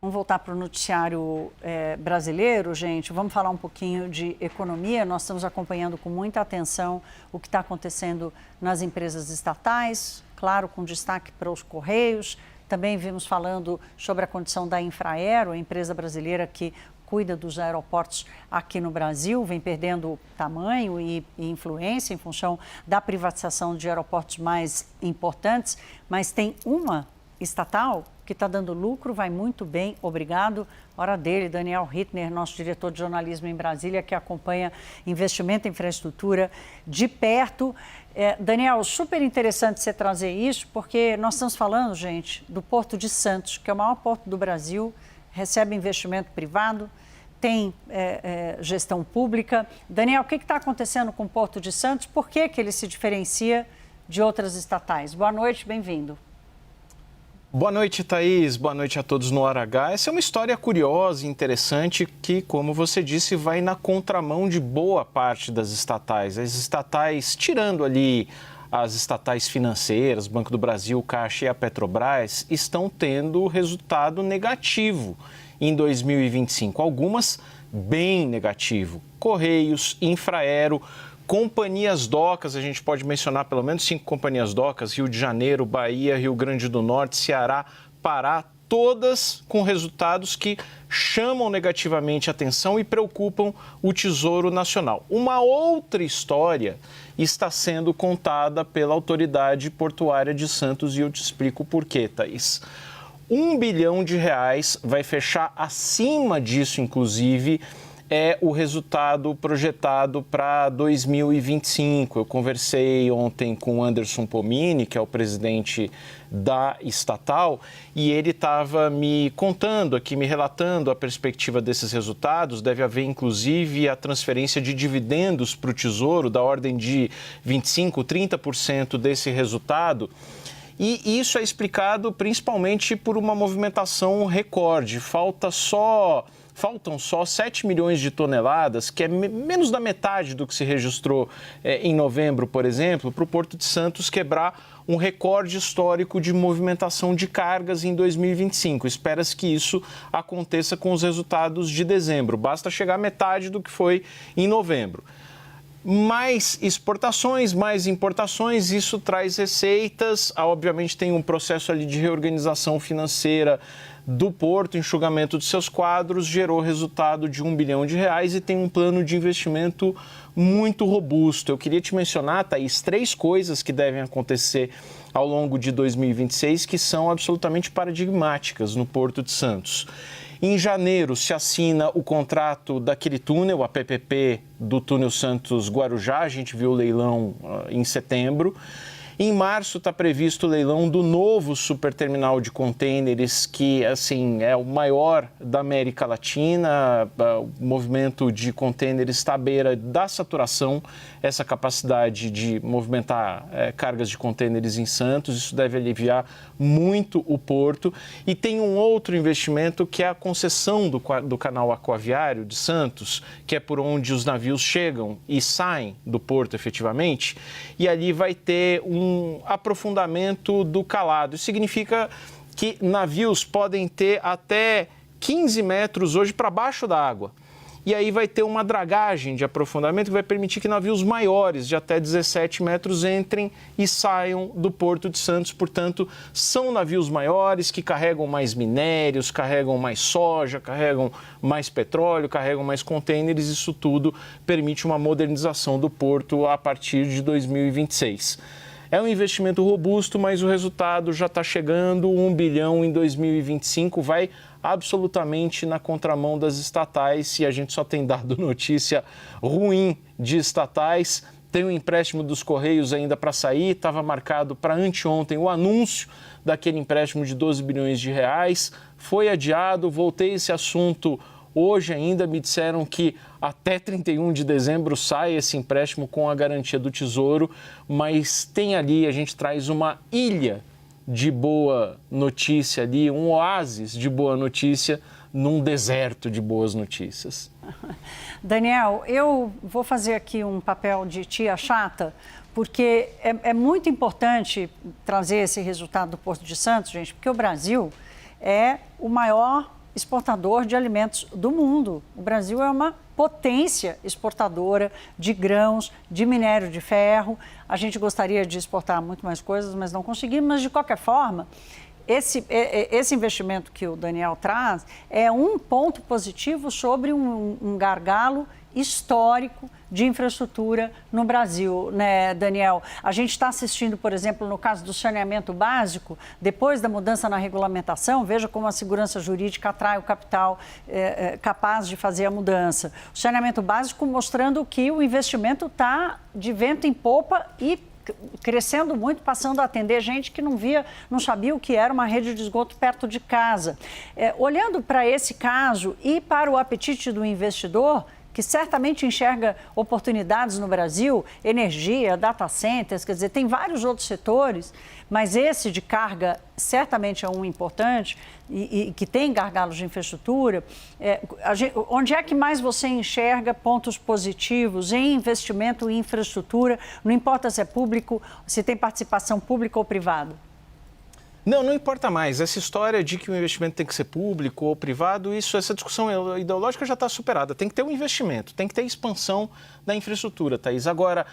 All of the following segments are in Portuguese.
Vamos voltar para o noticiário brasileiro, gente. Vamos falar um pouquinho de economia. Nós estamos acompanhando com muita atenção o que está acontecendo nas empresas estatais, claro, com destaque para os Correios. Também vimos falando sobre a condição da Infraero, a empresa brasileira que cuida dos aeroportos aqui no Brasil, vem perdendo tamanho e influência em função da privatização de aeroportos mais importantes, mas tem uma estatal que está dando lucro, vai muito bem, obrigado. Hora dele, Daniel Hittner, nosso diretor de jornalismo em Brasília, que acompanha investimento em infraestrutura de perto. Daniel, super interessante você trazer isso, porque nós estamos falando, gente, do Porto de Santos, que é o maior porto do Brasil, recebe investimento privado, tem gestão pública. Daniel, o que está acontecendo com o Porto de Santos? Por que ele se diferencia de outras estatais? Boa noite, bem-vindo. Boa noite, Thaís. Boa noite a todos no Hora H. Essa é uma história curiosa e interessante que, como você disse, vai na contramão de boa parte das estatais. As estatais, tirando ali as estatais financeiras, Banco do Brasil, Caixa e a Petrobras, estão tendo resultado negativo em 2025. Algumas bem negativo. Correios, Infraero, companhias docas, a gente pode mencionar pelo menos 5 companhias docas, Rio de Janeiro, Bahia, Rio Grande do Norte, Ceará, Pará, todas com resultados que chamam negativamente a atenção e preocupam o Tesouro Nacional. Uma outra história está sendo contada pela Autoridade Portuária de Santos e eu te explico por quê, Thaís. R$1 bilhão vai fechar acima disso, inclusive, é o resultado projetado para 2025. Eu conversei ontem com o Anderson Pomini, que é o presidente da estatal, e ele estava me contando aqui, me relatando a perspectiva desses resultados. Deve haver, inclusive, a transferência de dividendos para o Tesouro, da ordem de 25%, 30% desse resultado. E isso é explicado principalmente por uma movimentação recorde. Faltam só 7 milhões de toneladas, que é menos da metade do que se registrou em novembro, por exemplo, para o Porto de Santos quebrar um recorde histórico de movimentação de cargas em 2025. Espera-se que isso aconteça com os resultados de dezembro. Basta chegar à metade do que foi em novembro. Mais exportações, mais importações, isso traz receitas. Obviamente tem um processo ali de reorganização financeira do Porto, enxugamento de seus quadros, gerou resultado de R$1 bilhão e tem um plano de investimento muito robusto. Eu queria te mencionar, Thaís, 3 coisas que devem acontecer ao longo de 2026 que são absolutamente paradigmáticas no Porto de Santos. Em janeiro, se assina o contrato daquele túnel, a PPP do túnel Santos-Guarujá. A gente viu o leilão em setembro. Em março está previsto o leilão do novo superterminal de contêineres, que assim, é o maior da América Latina. O movimento de contêineres está à beira da saturação, essa capacidade de movimentar cargas de contêineres em Santos. Isso deve aliviar muito o porto. E tem um outro investimento que é a concessão do canal aquaviário de Santos, que é por onde os navios chegam e saem do porto efetivamente. E ali vai ter um aprofundamento do calado. Isso significa que navios podem ter até 15 metros hoje para baixo da água. E aí vai ter uma dragagem de aprofundamento que vai permitir que navios maiores, de até 17 metros, entrem e saiam do Porto de Santos. Portanto, são navios maiores que carregam mais minérios, carregam mais soja, carregam mais petróleo, carregam mais contêineres. Isso tudo permite uma modernização do porto a partir de 2026. É um investimento robusto, mas o resultado já está chegando. R$1 bilhão em 2025 vai absolutamente na contramão das estatais e a gente só tem dado notícia ruim de estatais. Tem um empréstimo dos Correios ainda para sair, estava marcado para anteontem o anúncio daquele empréstimo de R$12 bilhões. Foi adiado, voltei a esse assunto hoje ainda, me disseram que até 31 de dezembro sai esse empréstimo com a garantia do Tesouro, mas tem ali, a gente traz uma ilha de boa notícia ali, um oásis de boa notícia num deserto de boas notícias. Daniel, eu vou fazer aqui um papel de tia chata, porque é muito importante trazer esse resultado do Porto de Santos, gente, porque o Brasil é o maior exportador de alimentos do mundo. O Brasil é uma potência exportadora de grãos, de minério de ferro. A gente gostaria de exportar muito mais coisas, mas não conseguimos. Mas, de qualquer forma, esse investimento que o Daniel traz é um ponto positivo sobre um gargalo histórico de infraestrutura no Brasil, né, Daniel? A gente está assistindo, por exemplo, no caso do saneamento básico, depois da mudança na regulamentação, veja como a segurança jurídica atrai o capital capaz de fazer a mudança. O saneamento básico mostrando que o investimento está de vento em popa e crescendo muito, passando a atender gente que não sabia o que era uma rede de esgoto perto de casa. Olhando para esse caso e para o apetite do investidor, que certamente enxerga oportunidades no Brasil, energia, data centers, quer dizer, tem vários outros setores, mas esse de carga certamente é um importante e que tem gargalos de infraestrutura. Onde é que mais você enxerga pontos positivos em investimento em infraestrutura, não importa se é público, se tem participação pública ou privada? Não importa mais. Essa história de que o investimento tem que ser público ou privado, essa discussão ideológica já está superada. Tem que ter um investimento, tem que ter expansão da infraestrutura, Thaís. Agora,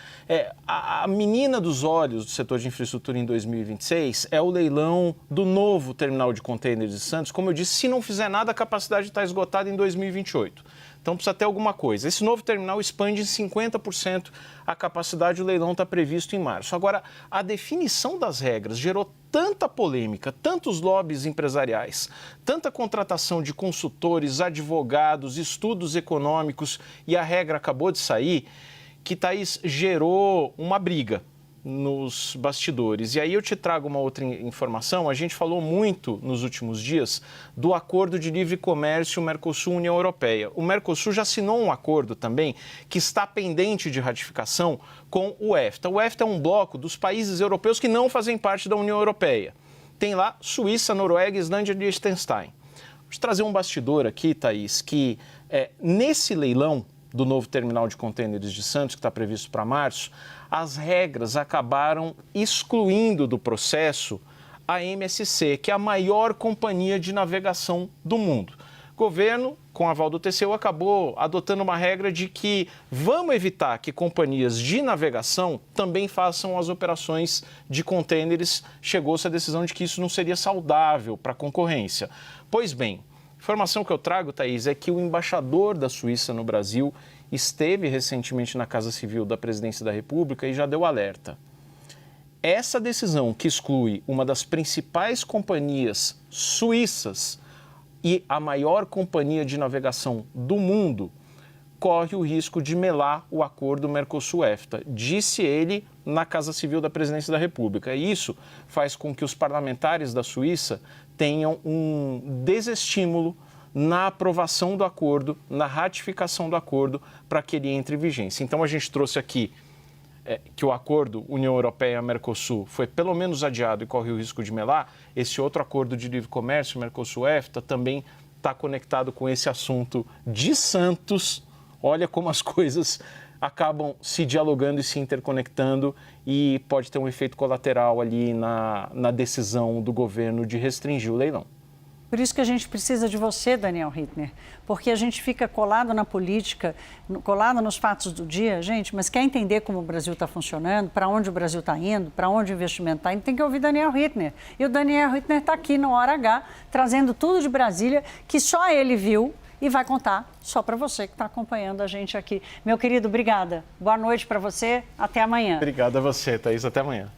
a menina dos olhos do setor de infraestrutura em 2026 é o leilão do novo terminal de contêineres de Santos. Como eu disse, se não fizer nada, a capacidade está esgotada em 2028. Então, precisa ter alguma coisa. Esse novo terminal expande em 50% a capacidade, o leilão está previsto em março. Agora, a definição das regras gerou tanta polêmica, tantos lobbies empresariais, tanta contratação de consultores, advogados, estudos econômicos, e a regra acabou de sair, que, Thaís, gerou uma briga nos bastidores. E aí eu te trago uma outra informação. A gente falou muito nos últimos dias do acordo de livre comércio Mercosul-União Europeia. O Mercosul já assinou um acordo também que está pendente de ratificação com o EFTA. O EFTA é um bloco dos países europeus que não fazem parte da União Europeia. Tem lá Suíça, Noruega, Islândia e Liechtenstein. Vou te trazer um bastidor aqui, Thaís, que nesse leilão do novo terminal de contêineres de Santos, que está previsto para março, as regras acabaram excluindo do processo a MSC, que é a maior companhia de navegação do mundo. O governo, com aval do TCU, acabou adotando uma regra de que vamos evitar que companhias de navegação também façam as operações de contêineres. Chegou-se à decisão de que isso não seria saudável para a concorrência. Pois bem, a informação que eu trago, Thaís, é que o embaixador da Suíça no Brasil esteve recentemente na Casa Civil da Presidência da República e já deu alerta. Essa decisão que exclui uma das principais companhias suíças e a maior companhia de navegação do mundo corre o risco de melar o acordo Mercosul-EFTA, disse ele na Casa Civil da Presidência da República. E isso faz com que os parlamentares da Suíça tenham um desestímulo na aprovação do acordo, na ratificação do acordo, para que ele entre em vigência. Então, a gente trouxe aqui que o acordo União Europeia-Mercosul foi pelo menos adiado e corre o risco de melar. Esse outro acordo de livre comércio, Mercosul-EFTA, também está conectado com esse assunto de Santos. Olha como as coisas acabam se dialogando e se interconectando e pode ter um efeito colateral ali na decisão do governo de restringir o leilão. Por isso que a gente precisa de você, Daniel Hittner, porque a gente fica colado na política, colado nos fatos do dia, gente, mas quer entender como o Brasil está funcionando, para onde o Brasil está indo, para onde o investimento está indo, tem que ouvir Daniel Hittner. E o Daniel Hittner está aqui no Hora H, trazendo tudo de Brasília, que só ele viu e vai contar só para você que está acompanhando a gente aqui. Meu querido, obrigada. Boa noite para você, até amanhã. Obrigado a você, Thaís, até amanhã.